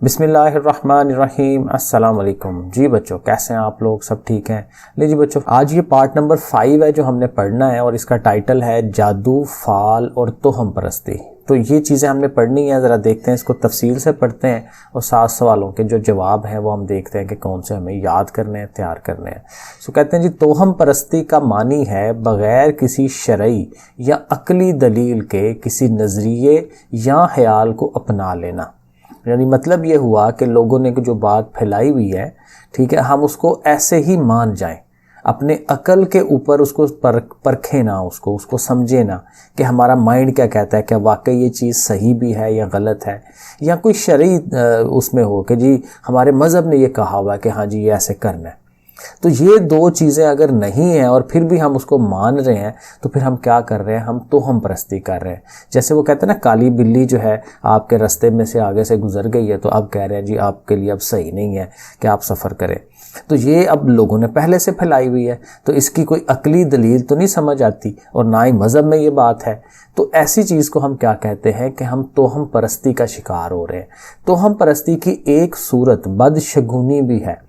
بسم اللہ الرحمن الرحیم۔ السلام علیکم جی بچوں، کیسے ہیں آپ لوگ؟ سب ٹھیک ہیں؟ لے جی بچوں، آج یہ پارٹ نمبر 5 ہے جو ہم نے پڑھنا ہے، اور اس کا ٹائٹل ہے جادو، فال اور توہم پرستی۔ تو یہ چیزیں ہم نے پڑھنی ہیں، ذرا دیکھتے ہیں اس کو تفصیل سے پڑھتے ہیں، اور 7 سوالوں کے جو جواب ہیں وہ ہم دیکھتے ہیں کہ کون سے ہمیں یاد کرنے ہیں، تیار کرنے ہیں۔ سو کہتے ہیں جی، توہم پرستی کا معنی ہے بغیر کسی شرعی یا عقلی دلیل کے کسی نظریے یا خیال کو اپنا لینا۔ یعنی مطلب یہ ہوا کہ لوگوں نے جو بات پھیلائی ہوئی ہے، ٹھیک ہے، ہم اس کو ایسے ہی مان جائیں، اپنے عقل کے اوپر اس کو پرکھیں نہ، اس کو سمجھے نہ کہ ہمارا مائنڈ کیا کہتا ہے، کہ واقعی یہ چیز صحیح بھی ہے یا غلط ہے، یا کوئی شرعی اس میں ہو کہ جی ہمارے مذہب نے یہ کہا ہوا ہے کہ ہاں جی یہ ایسے کرنا ہے۔ تو یہ دو چیزیں اگر نہیں ہیں اور پھر بھی ہم اس کو مان رہے ہیں، تو پھر ہم کیا کر رہے ہیں؟ ہم توہم پرستی کر رہے ہیں۔ جیسے وہ کہتے ہیں نا، کالی بلی جو ہے آپ کے راستے میں سے آگے سے گزر گئی ہے، تو اب کہہ رہے ہیں جی آپ کے لیے اب صحیح نہیں ہے کہ آپ سفر کریں۔ تو یہ اب لوگوں نے پہلے سے پھیلائی ہوئی ہے، تو اس کی کوئی عقلی دلیل تو نہیں سمجھ آتی، اور نہ ہی مذہب میں یہ بات ہے۔ تو ایسی چیز کو ہم کیا کہتے ہیں کہ ہم توہم پرستی کا شکار ہو رہے ہیں۔ توہم پرستی کی ایک صورت بدشگونی بھی ہے،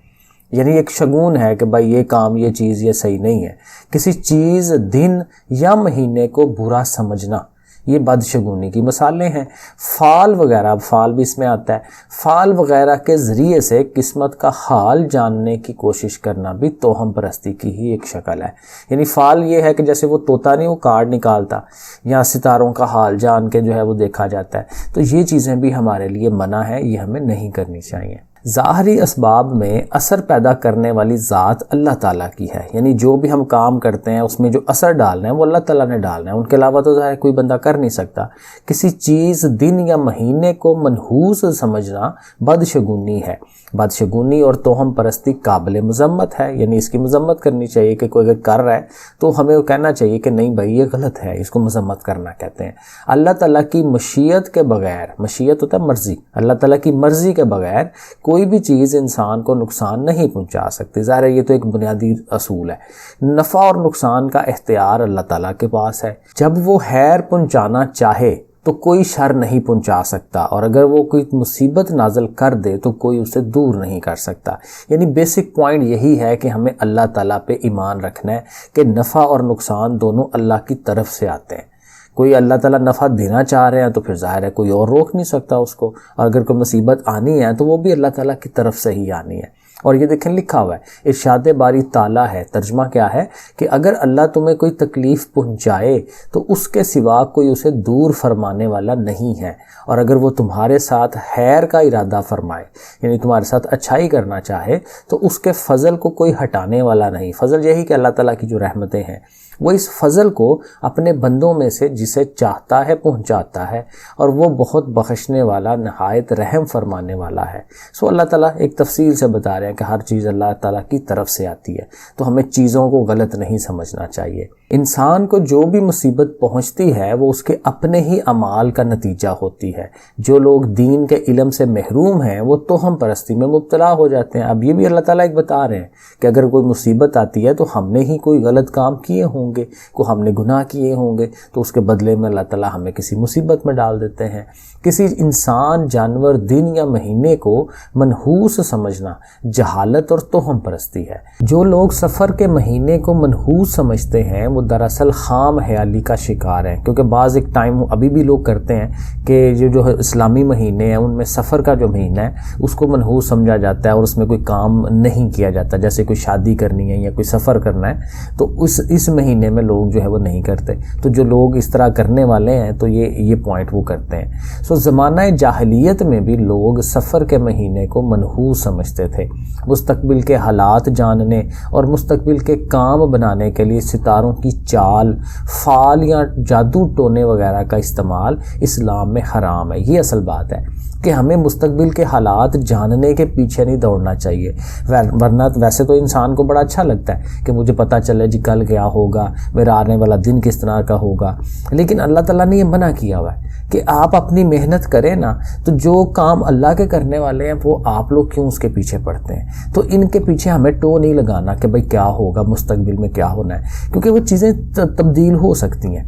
یعنی ایک شگون ہے کہ بھائی یہ کام، یہ چیز یہ صحیح نہیں ہے۔ کسی چیز، دن یا مہینے کو برا سمجھنا، یہ بدشگونی کی مثالیں ہیں۔ فال وغیرہ، فال بھی اس میں آتا ہے، فال وغیرہ کے ذریعے سے قسمت کا حال جاننے کی کوشش کرنا بھی توہم پرستی کی ہی ایک شکل ہے۔ یعنی فال یہ ہے کہ جیسے وہ طوطا نہیں، وہ کارڈ نکالتا، یا ستاروں کا حال جان کے جو ہے وہ دیکھا جاتا ہے۔ تو یہ چیزیں بھی ہمارے لیے منع ہے، یہ ہمیں نہیں کرنی چاہیے۔ ظاہری اسباب میں اثر پیدا کرنے والی ذات اللہ تعالیٰ کی ہے، یعنی جو بھی ہم کام کرتے ہیں اس میں جو اثر ڈالنا ہے وہ اللہ تعالیٰ نے ڈالنا ہے، ان کے علاوہ تو ظاہر کوئی بندہ کر نہیں سکتا۔ کسی چیز، دن یا مہینے کو منحوس سمجھنا بدشگونی ہے۔ بدشگونی اور توہم پرستی قابل مذمت ہے، یعنی اس کی مذمت کرنی چاہیے کہ کوئی اگر کر رہا ہے تو ہمیں وہ کہنا چاہیے کہ نہیں بھائی یہ غلط ہے، اس کو مذمت کرنا کہتے ہیں۔ اللہ تعالیٰ کی مشیت کے بغیر، مشیت ہوتا ہے مرضی، اللہ تعالیٰ کی مرضی کے بغیر کوئی بھی چیز انسان کو نقصان نہیں پہنچا سکتی۔ ظاہر ہے یہ تو ایک بنیادی اصول ہے۔ نفع اور نقصان کا اختیار اللہ تعالیٰ کے پاس ہے۔ جب وہ خیر پہنچانا چاہے تو کوئی شر نہیں پہنچا سکتا، اور اگر وہ کوئی مصیبت نازل کر دے تو کوئی اسے دور نہیں کر سکتا۔ یعنی بیسک پوائنٹ یہی ہے کہ ہمیں اللہ تعالیٰ پہ ایمان رکھنا ہے کہ نفع اور نقصان دونوں اللہ کی طرف سے آتے ہیں۔ کوئی اللہ تعالیٰ نفع دینا چاہ رہے ہیں تو پھر ظاہر ہے کوئی اور روک نہیں سکتا اس کو، اور اگر کوئی مصیبت آنی ہے تو وہ بھی اللہ تعالیٰ کی طرف سے ہی آنی ہے۔ اور یہ دیکھیں لکھا ہوا ہے، ارشاد باری تعالیٰ ہے، ترجمہ کیا ہے کہ اگر اللہ تمہیں کوئی تکلیف پہنچائے تو اس کے سوا کوئی اسے دور فرمانے والا نہیں ہے، اور اگر وہ تمہارے ساتھ خیر کا ارادہ فرمائے، یعنی تمہارے ساتھ اچھائی کرنا چاہے، تو اس کے فضل کو کوئی ہٹانے والا نہیں۔ فضل یہی کہ اللہ تعالیٰ کی جو رحمتیں ہیں وہ اس فضل کو اپنے بندوں میں سے جسے چاہتا ہے پہنچاتا ہے، اور وہ بہت بخشنے والا، نہایت رحم فرمانے والا ہے۔ سو اللہ تعالیٰ ایک تفصیل سے بتا رہے ہیں کہ ہر چیز اللہ تعالیٰ کی طرف سے آتی ہے، تو ہمیں چیزوں کو غلط نہیں سمجھنا چاہیے۔ انسان کو جو بھی مصیبت پہنچتی ہے وہ اس کے اپنے ہی اعمال کا نتیجہ ہوتی ہے۔ جو لوگ دین کے علم سے محروم ہیں وہ توہم پرستی میں مبتلا ہو جاتے ہیں۔ اب یہ بھی اللہ تعالیٰ ایک بتا رہے ہیں کہ اگر کوئی مصیبت آتی ہے تو ہم نے ہی کوئی غلط کام کیے ہوں گے، کو ہم نے گناہ کیے ہوں گے، تو اس کے بدلے میں اللہ تعالیٰ ہمیں کسی مصیبت میں ڈال دیتے ہیں۔ کسی انسان، جانور، دن یا مہینے کو منحوس سمجھنا جہالت اور توہم پرستی ہے۔ جو لوگ سفر کے مہینے کو منحوس سمجھتے ہیں وہ دراصل خام خیالی کا شکار ہیں، کیونکہ بعض ایک ٹائم ابھی بھی لوگ کرتے ہیں کہ یہ جو اسلامی مہینے ہیں ان میں سفر کا جو مہینہ ہے اس کو منحوس سمجھا جاتا ہے، اور اس میں کوئی کام نہیں کیا جاتا، جیسے کوئی شادی کرنی ہے یا کوئی سفر کرنا ہے تو اس مہینے میں لوگ جو ہے وہ نہیں کرتے۔ تو جو لوگ اس طرح کرنے والے ہیں تو یہ پوائنٹ وہ کرتے ہیں۔ سو زمانہ جاہلیت میں بھی لوگ سفر کے مہینے کو منحوس سمجھتے تھے۔ مستقبل کے حالات جاننے اور مستقبل کے کام بنانے کے لیے ستاروں کی چال، فال یا جادو ٹونے وغیرہ کا استعمال اسلام میں حرام ہے۔ یہ اصل بات ہے کہ ہمیں مستقبل کے حالات جاننے کے پیچھے نہیں دوڑنا چاہیے، ورنہ ویسے تو انسان کو بڑا اچھا لگتا ہے کہ مجھے پتہ چلے جی کل کیا ہوگا، میرا آنے والا دن کس طرح کا ہوگا، لیکن اللہ تعالیٰ نے یہ منع کیا ہوا ہے کہ آپ اپنی محنت کریں نا، تو جو کام اللہ کے کرنے والے ہیں وہ آپ لوگ کیوں اس کے پیچھے پڑتے ہیں؟ تو ان کے پیچھے ہمیں ٹو نہیں لگانا کہ بھئی کیا ہوگا، مستقبل میں کیا ہونا ہے، کیونکہ وہ چیزیں تبدیل ہو سکتی ہیں۔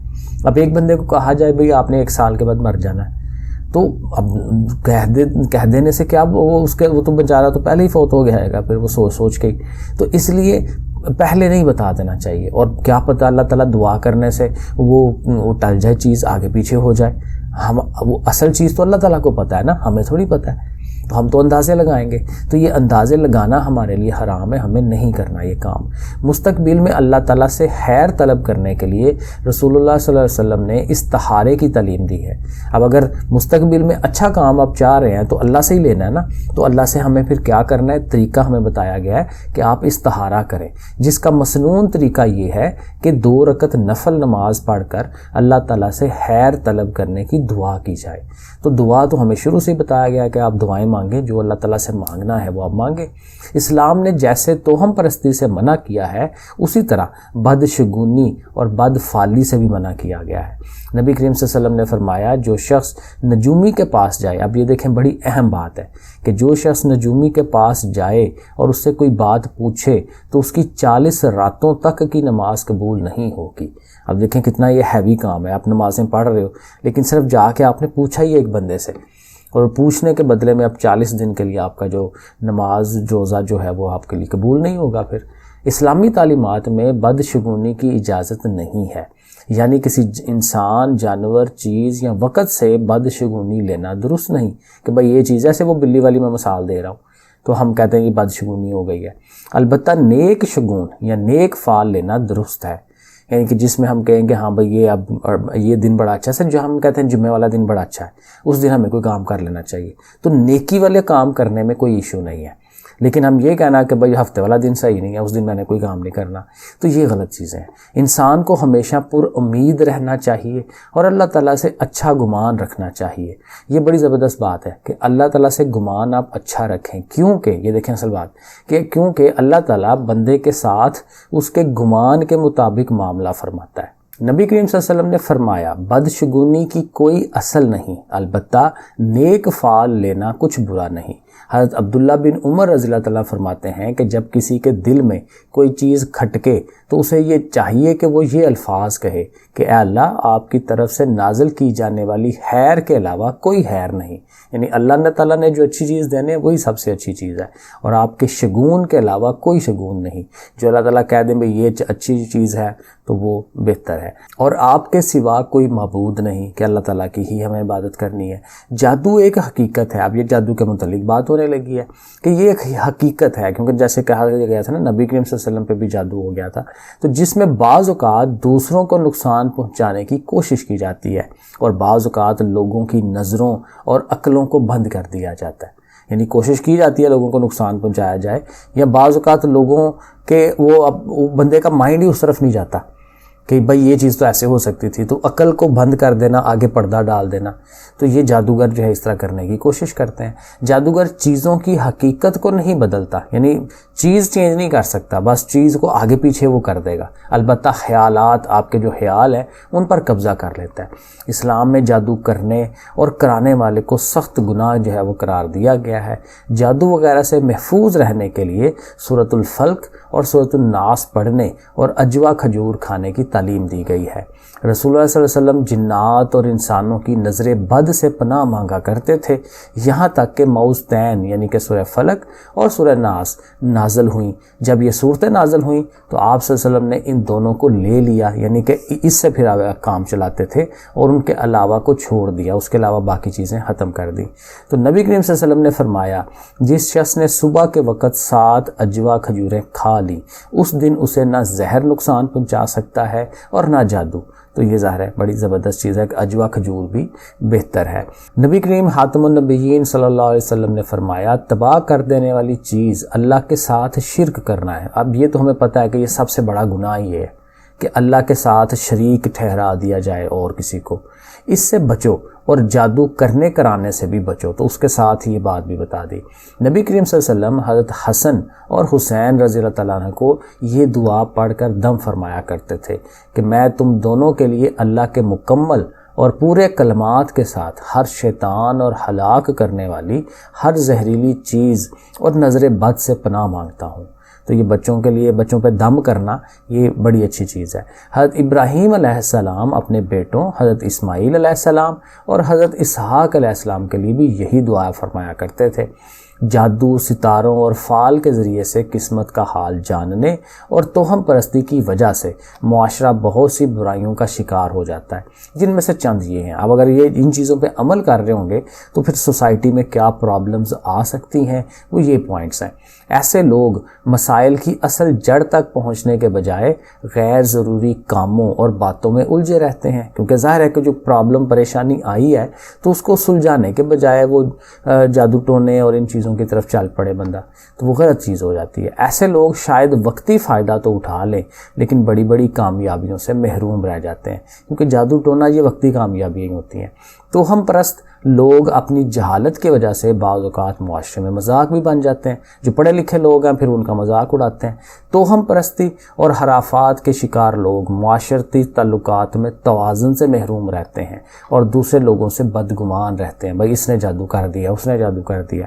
اب ایک بندے کو کہا جائے بھئی آپ نے 1 سال کے بعد مر جانا ہے، تو اب کہہ دینے سے کیا وہ تو بیچارہ تو پہلے ہی فوت ہو گیا ہے، پھر وہ سوچ کے ہی. تو اس لیے پہلے نہیں بتا دینا چاہیے، اور کیا پتہ اللہ تعالیٰ دعا کرنے سے وہ ٹل جائے، چیز آگے پیچھے ہو جائے. وہ اصل چیز تو اللہ تعالیٰ کو پتہ ہے نا، ہمیں تھوڑی پتہ ہے، تو ہم تو اندازے لگائیں گے. تو یہ اندازے لگانا ہمارے لیے حرام ہے، ہمیں نہیں کرنا یہ کام. مستقبل میں اللہ تعالیٰ سے خیر طلب کرنے کے لیے رسول اللہ صلی اللہ علیہ وسلم نے استخارے کی تعلیم دی ہے. اب اگر مستقبل میں اچھا کام آپ چاہ رہے ہیں تو اللہ سے ہی لینا ہے نا، تو اللہ سے ہمیں پھر کیا کرنا ہے، طریقہ ہمیں بتایا گیا ہے کہ آپ استخارہ کریں، جس کا مسنون طریقہ یہ ہے کہ 2 رکعت نفل نماز پڑھ کر اللہ تعالیٰ سے خیر طلب کرنے کی دعا کی جائے. تو دعا تو ہمیں شروع سے ہی بتایا گیا کہ آپ دعائیں مانگیں، جو اللہ تعالیٰ سے مانگنا ہے وہ آپ مانگیں. اسلام نے جیسے توہم پرستی سے منع کیا ہے، اسی طرح بدشگونی اور بدفالی سے بھی منع کیا گیا ہے. نبی کریم صلی اللہ علیہ وسلم نے فرمایا جو شخص نجومی کے پاس جائے، اب یہ دیکھیں بڑی اہم بات ہے کہ جو شخص نجومی کے پاس جائے اور اس سے کوئی بات پوچھے تو اس کی 40 راتوں تک کی نماز قبول نہیں ہوگی. اب دیکھیں کتنا یہ ہیوی کام ہے، آپ نمازیں پڑھ رہے ہو لیکن صرف جا کے آپ نے پوچھا ہی ایک بندے سے، اور پوچھنے کے بدلے میں اب 40 دن کے لیے آپ کا جو نماز روزہ جو ہے وہ آپ کے لیے قبول نہیں ہوگا. پھر اسلامی تعلیمات میں بدشگونی کی اجازت نہیں ہے، یعنی کسی انسان، جانور، چیز یا وقت سے بدشگونی لینا درست نہیں کہ بھائی یہ چیز، ایسے وہ بلی والی میں مثال دے رہا ہوں تو ہم کہتے ہیں یہ بدشگونی ہو گئی ہے. البتہ نیک شگون یا نیک فعل لینا درست ہے، یعنی کہ جس میں ہم کہیں گے ہاں بھئی یہ دن بڑا اچھا ہے، جو ہم کہتے ہیں جمعہ والا دن بڑا اچھا ہے، اس دن ہمیں کوئی کام کر لینا چاہیے. تو نیکی والے کام کرنے میں کوئی ایشو نہیں ہے، لیکن ہم یہ کہنا کہ بھئی ہفتے والا دن صحیح نہیں ہے، اس دن میں نے کوئی کام نہیں کرنا، تو یہ غلط چیزیں ہیں. انسان کو ہمیشہ پر امید رہنا چاہیے اور اللہ تعالیٰ سے اچھا گمان رکھنا چاہیے. یہ بڑی زبردست بات ہے کہ اللہ تعالیٰ سے گمان آپ اچھا رکھیں، کیونکہ یہ دیکھیں اصل بات کہ کیونکہ اللہ تعالیٰ بندے کے ساتھ اس کے گمان کے مطابق معاملہ فرماتا ہے. نبی کریم صلی اللہ علیہ وسلم نے فرمایا بدشگونی کی کوئی اصل نہیں، البتہ نیک فعل لینا کچھ برا نہیں. حضرت عبداللہ بن عمر رضی اللہ تعالیٰ فرماتے ہیں کہ جب کسی کے دل میں کوئی چیز کھٹکے تو اسے یہ چاہیے کہ وہ یہ الفاظ کہے کہ اے اللہ آپ کی طرف سے نازل کی جانے والی خیر کے علاوہ کوئی خیر نہیں، یعنی اللہ تعالیٰ نے جو اچھی چیز دینے وہی سب سے اچھی چیز ہے، اور آپ کے شگون کے علاوہ کوئی شگون نہیں. جو اللہ تعالیٰ کہہ دیں بھئی یہ اچھی چیز ہے تو وہ بہتر ہے، اور آپ کے سوا کوئی معبود نہیں کہ اللہ تعالیٰ کی ہی ہمیں عبادت کرنی ہے. جادو ایک حقیقت ہے. اب یہ جادو کے متعلق بات ہونے لگی ہے کہ یہ ایک حقیقت ہے، کیونکہ جیسے کہا گیا تھا نا نبی کریم صلی اللہ علیہ وسلم پہ بھی جادو ہو گیا تھا، تو جس میں بعض اوقات دوسروں کو نقصان پہنچانے کی کوشش کی جاتی ہے، اور بعض اوقات لوگوں کی نظروں اور عقلوں کو بند کر دیا جاتا ہے، یعنی کوشش کی جاتی ہے لوگوں کو نقصان پہنچایا جائے، یا بعض اوقات لوگوں کے وہ بندے کا مائنڈ ہی اس طرف نہیں جاتا کہ بھئی یہ چیز تو ایسے ہو سکتی تھی، تو عقل کو بند کر دینا، آگے پردہ ڈال دینا. تو یہ جادوگر جو ہے اس طرح کرنے کی کوشش کرتے ہیں. جادوگر چیزوں کی حقیقت کو نہیں بدلتا، یعنی چیز چینج نہیں کر سکتا، بس چیز کو آگے پیچھے وہ کر دے گا، البتہ خیالات، آپ کے جو خیال ہیں ان پر قبضہ کر لیتا ہے. اسلام میں جادو کرنے اور کرانے والے کو سخت گناہ جو ہے وہ قرار دیا گیا ہے. جادو وغیرہ سے محفوظ رہنے کے لیے سورۃ الفلق اور سورۃ الناس پڑھنے اور اجوا کھجور کھانے کی تعلیم دی گئی ہے. رسول اللہ صلی اللہ علیہ وسلم جنات اور انسانوں کی نظر بد سے پناہ مانگا کرتے تھے، یہاں تک کہ موعظتین یعنی کہ سورہ فلق اور سورہ ناس نازل ہوئیں. جب یہ صورتیں نازل ہوئیں تو آپ صلی اللہ علیہ وسلم نے ان دونوں کو لے لیا، یعنی کہ اس سے پھر کام چلاتے تھے اور ان کے علاوہ کو چھوڑ دیا، اس کے علاوہ باقی چیزیں ختم کر دیں. تو نبی کریم صلی اللہ علیہ وسلم نے فرمایا جس شخص نے صبح کے وقت 7 اجوا کھجوریں کھا لی اس دن اسے نہ زہر نقصان پہنچا سکتا ہے اور نہ جادو. تو یہ ظاہر ہے بڑی زبردست چیز ہے کہ اجوا کھجور بھی بہتر ہے. نبی کریم خاتم النبیین صلی اللہ علیہ وسلم نے فرمایا تباہ کر دینے والی چیز اللہ کے ساتھ شرک کرنا ہے. اب یہ تو ہمیں پتہ ہے کہ یہ سب سے بڑا گناہ یہ ہے کہ اللہ کے ساتھ شریک ٹھہرا دیا جائے اور کسی کو. اس سے بچو اور جادو کرنے کرانے سے بھی بچو. تو اس کے ساتھ ہی یہ بات بھی بتا دی. نبی کریم صلی اللہ علیہ وسلم حضرت حسن اور حسین رضی اللہ تعالیٰ عنہ کو یہ دعا پڑھ کر دم فرمایا کرتے تھے کہ میں تم دونوں کے لیے اللہ کے مکمل اور پورے کلمات کے ساتھ ہر شیطان اور ہلاک کرنے والی ہر زہریلی چیز اور نظر بد سے پناہ مانگتا ہوں. تو یہ بچوں کے لیے بچوں پہ دم کرنا یہ بڑی اچھی چیز ہے۔ حضرت ابراہیم علیہ السلام اپنے بیٹوں حضرت اسماعیل علیہ السلام اور حضرت اسحاق علیہ السلام کے لیے بھی یہی دعا فرمایا کرتے تھے۔ جادو، ستاروں اور فال کے ذریعے سے قسمت کا حال جاننے اور توہم پرستی کی وجہ سے معاشرہ بہت سی برائیوں کا شکار ہو جاتا ہے، جن میں سے چند یہ ہیں۔ اب اگر یہ ان چیزوں پہ عمل کر رہے ہوں گے تو پھر سوسائٹی میں کیا پرابلمز آ سکتی ہیں، وہ یہ پوائنٹس ہیں۔ ایسے لوگ مسائل کی اصل جڑ تک پہنچنے کے بجائے غیر ضروری کاموں اور باتوں میں الجھے رہتے ہیں، کیونکہ ظاہر ہے کہ جو پرابلم پریشانی آئی ہے تو اس کو سلجھانے کے بجائے وہ جادو ٹونے اور ان چیزوں کی طرف چل پڑے بندہ، تو وہ غلط چیز ہو جاتی ہے۔ ایسے لوگ شاید وقتی فائدہ تو اٹھا لیں لیکن بڑی بڑی کامیابیوں سے محروم رہ جاتے ہیں، کیونکہ جادو ٹونا یہ وقتی کامیابیاں ہوتی ہیں۔ تو ہم پرست لوگ اپنی جہالت کی وجہ سے بعض اوقات معاشرے میں مذاق بھی بن جاتے ہیں۔ جو پڑھے لکھے لوگ ہیں پھر ان کا مذاق اڑاتے ہیں۔ تو ہم پرستی اور خرافات کے شکار لوگ معاشرتی تعلقات میں توازن سے محروم رہتے ہیں اور دوسرے لوگوں سے بدگمان رہتے ہیں، بھائی اس نے جادو کر دیا، اس نے جادو کر دیا،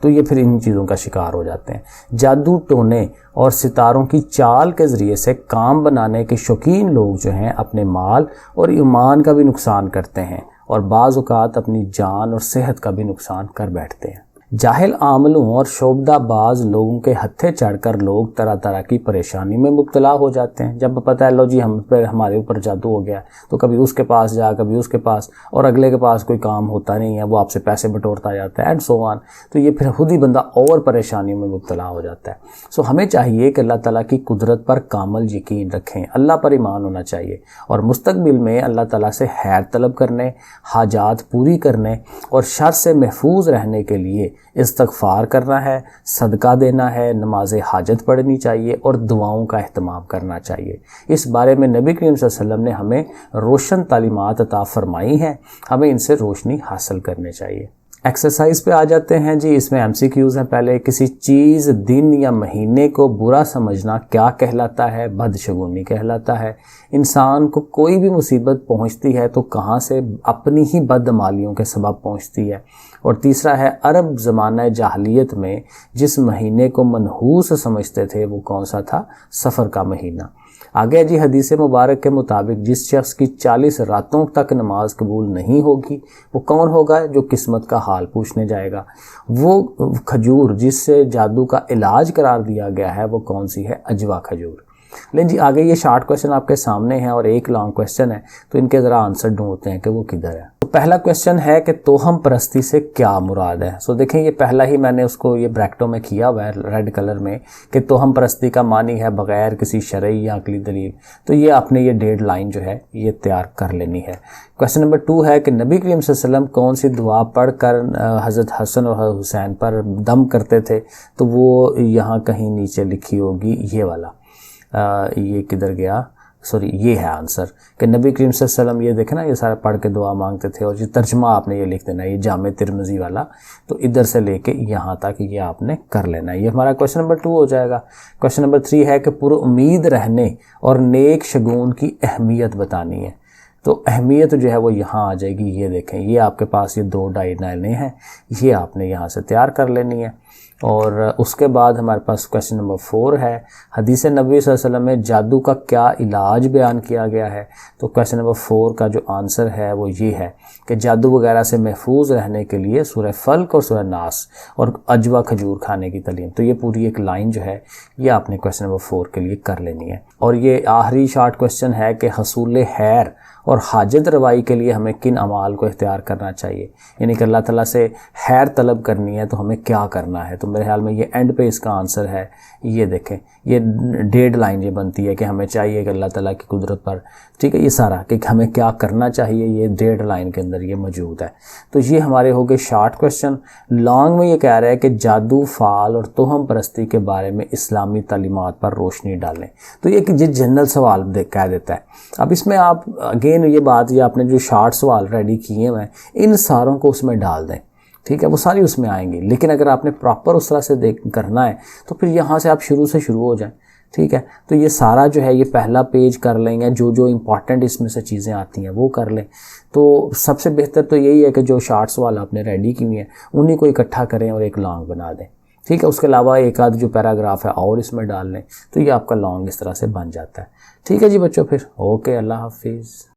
تو یہ پھر ان چیزوں کا شکار ہو جاتے ہیں۔ جادو ٹونے اور ستاروں کی چال کے ذریعے سے کام بنانے کے شوقین لوگ جو ہیں اپنے مال اور ایمان کا بھی نقصان کرتے ہیں اور بعض اوقات اپنی جان اور صحت کا بھی نقصان کر بیٹھتے ہیں۔ جاہل عاملوں اور شعبدہ باز لوگوں کے ہتھے چڑھ کر لوگ طرح طرح کی پریشانی میں مبتلا ہو جاتے ہیں۔ جب پتہ ہے لو جی ہمارے اوپر جادو ہو گیا تو کبھی اس کے پاس جا، کبھی اس کے پاس، اور اگلے کے پاس کوئی کام ہوتا نہیں ہے، وہ آپ سے پیسے بٹورتا جاتا ہے اینڈ سو آن، تو یہ پھر خود ہی بندہ اور پریشانیوں میں مبتلا ہو جاتا ہے۔ سو ہمیں چاہیے کہ اللہ تعالیٰ کی قدرت پر کامل یقین رکھیں، اللہ پر ایمان ہونا چاہیے اور مستقبل میں اللہ تعالیٰ سے خیر طلب کرنے، حاجات پوری کرنے اور شر سے محفوظ رہنے کے لیے استغفار کرنا ہے، صدقہ دینا ہے، نماز حاجت پڑھنی چاہیے اور دعاؤں کا اہتمام کرنا چاہیے۔ اس بارے میں نبی کریم صلی اللہ علیہ وسلم نے ہمیں روشن تعلیمات عطا فرمائی ہیں، ہمیں ان سے روشنی حاصل کرنی چاہیے۔ ایکسرسائز پہ آ جاتے ہیں جی۔ اس میں MCQs ہیں۔ پہلے، کسی چیز، دن یا مہینے کو برا سمجھنا کیا کہلاتا ہے؟ بدشگونی کہلاتا ہے۔ انسان کو کوئی بھی مصیبت پہنچتی ہے تو کہاں سے؟ اپنی ہی بدعمالیوں کے سبب پہنچتی ہے۔ اور تیسرا ہے، عرب زمانہ جاہلیت میں جس مہینے کو منحوس سمجھتے تھے وہ کون سا تھا؟ سفر کا مہینہ۔ آگے جی، حدیث مبارک کے مطابق جس شخص کی 40 راتوں تک نماز قبول نہیں ہوگی وہ کون ہوگا؟ جو قسمت کا حال پوچھنے جائے گا۔ وہ کھجور جس سے جادو کا علاج قرار دیا گیا ہے وہ کون سی ہے؟ اجوا کھجور۔ لیکن جی آگے یہ شارٹ کویسچن آپ کے سامنے ہیں اور ایک لانگ کویسچن ہے، تو ان کے ذرا آنسر ڈھونڈتے ہیں کہ وہ کدھر ہے۔ تو پہلا کویسچن ہے کہ توہم پرستی سے کیا مراد ہے؟ سو دیکھیں یہ پہلا ہی میں نے اس کو یہ بریکٹوں میں کیا ہوا ہے ریڈ کلر میں کہ توہم پرستی کا معنی ہے بغیر کسی شرعی یا عقلی دلیل۔ تو یہ آپ نے یہ ڈیڈ لائن جو ہے یہ تیار کر لینی ہے۔ کویسچن نمبر 2 ہے کہ نبی کریم صلی اللہ علیہ وسلم کون سی دعا پڑھ کر حضرت حسن اور حضرت حسین پر دم کرتے تھے؟ تو وہ یہاں کہیں نیچے لکھی ہوگی، یہ والا، یہ کدھر گیا؟ سوری، یہ ہے آنسر کہ نبی کریم صلی اللہ علیہ وسلم، یہ دیکھیں نا، یہ سارا پڑھ کے دعا مانگتے تھے اور یہ ترجمہ آپ نے یہ لکھ دینا ہے، یہ جامع ترمذی والا، تو ادھر سے لے کے یہاں تک یہ آپ نے کر لینا ہے۔ یہ ہمارا کویسچن نمبر 2 ہو جائے گا۔ کویسچن نمبر 3 ہے کہ پر امید رہنے اور نیک شگون کی اہمیت بتانی ہے۔ تو اہمیت جو ہے وہ یہاں آ جائے گی، یہ دیکھیں، یہ آپ کے پاس یہ 2 ڈائنائلیں ہیں، یہ آپ نے یہاں سے تیار کر لینی ہے۔ اور اس کے بعد ہمارے پاس کویسچن نمبر 4 ہے، حدیث نبوی صلی اللہ علیہ وسلم میں جادو کا کیا علاج بیان کیا گیا ہے؟ تو کویسچن نمبر 4 کا جو آنسر ہے وہ یہ ہے کہ جادو وغیرہ سے محفوظ رہنے کے لیے سورہ فلق اور سورہ ناس اور اجوا کھجور کھانے کی تعلیم۔ تو یہ پوری ایک لائن جو ہے یہ آپ نے کویسچن نمبر 4 کے لیے کر لینی ہے۔ اور یہ آخری شارٹ کویسچن ہے کہ حصول خیر اور حاجت روائی کے لیے ہمیں کن اعمال کو اختیار کرنا چاہیے؟ یعنی کہ اللہ تعالیٰ سے خیر طلب کرنی ہے تو ہمیں کیا کرنا ہے؟ تو میرے خیال میں یہ اینڈ پہ اس کا آنسر ہے، یہ دیکھیں، یہ ڈیڈ لائن یہ بنتی ہے کہ ہمیں چاہیے کہ اللہ تعالیٰ کی قدرت پر، ٹھیک ہے، یہ سارا کہ ہمیں کیا کرنا چاہیے یہ ڈیڈ لائن کے اندر یہ موجود ہے۔ تو یہ ہمارے ہو گئے شارٹ کویسچن۔ لانگ میں یہ کہہ رہا ہے کہ جادو، فال اور توہم پرستی کے بارے میں اسلامی تعلیمات پر روشنی ڈالیں۔ تو یہ کہ جنرل سوال کہہ دیتا ہے۔ اب اس میں آپ اگین یہ بات، یہ آپ نے جو شارٹ سوال ریڈی کیے ہیں ان ساروں کو اس میں ڈال دیں، ٹھیک ہے، وہ ساری اس میں آئیں گی۔ لیکن اگر آپ نے پراپر اس طرح سے کرنا ہے تو پھر یہاں سے آپ شروع ہو جائیں، ٹھیک ہے۔ تو یہ سارا جو ہے یہ پہلا پیج کر لیں گے، جو امپورٹنٹ اس میں سے چیزیں آتی ہیں وہ کر لیں۔ تو سب سے بہتر تو یہی ہے کہ جو شارٹ سوال آپ نے ریڈی کی ہیں انہیں کو اکٹھا کریں اور ایک لانگ بنا دیں، ٹھیک ہے، اس کے علاوہ ایک آدھ جو پیراگراف ہے اور اس میں ڈال لیں تو یہ آپ کا لانگ اس طرح سے بن جاتا ہے. ٹھیک ہے جی بچوں، پھر اوکے، اللہ حافظ.